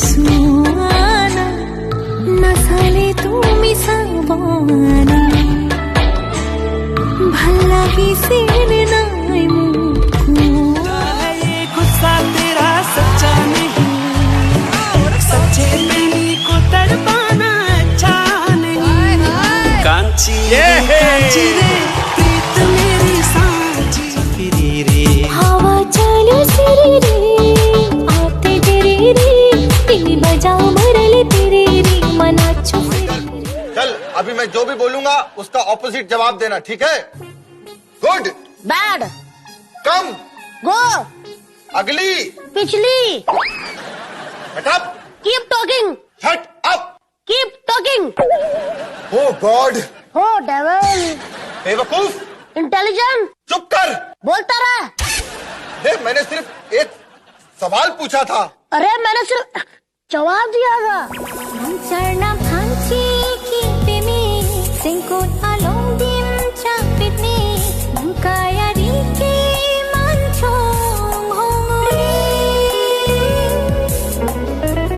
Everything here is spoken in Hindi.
सुहाना नसाले तुम्ही सावाना भला किसी ने नाय मुझको ये गुस्सा तेरा सच्चा नहीं, सच्चे प्रेमी को तड़पाना अच्छा नहीं। कांची रे प्रीत मेरी सांची फिरी रे हवा चालू सिरी रे आते तेरी रे तेरी बजाओ मरले तेरी रे मनाचो चल अभी मैं जो भी बोलूंगा उसका ऑपोजिट जवाब देना, ठीक है? गुड, बैड, कम, गो, अगली, पिछली, shut up, keep talking, shut up, keep talking, oh God, हो डेविल, बेवकूफ, इंटेलिजेंट, चुप कर। बोलता रहा। देख मैंने सिर्फ एक सवाल पूछा था। अरे मैंने सिर्फ जवाब दिया था। चढ़ना फांसी की पे में सिंको आलो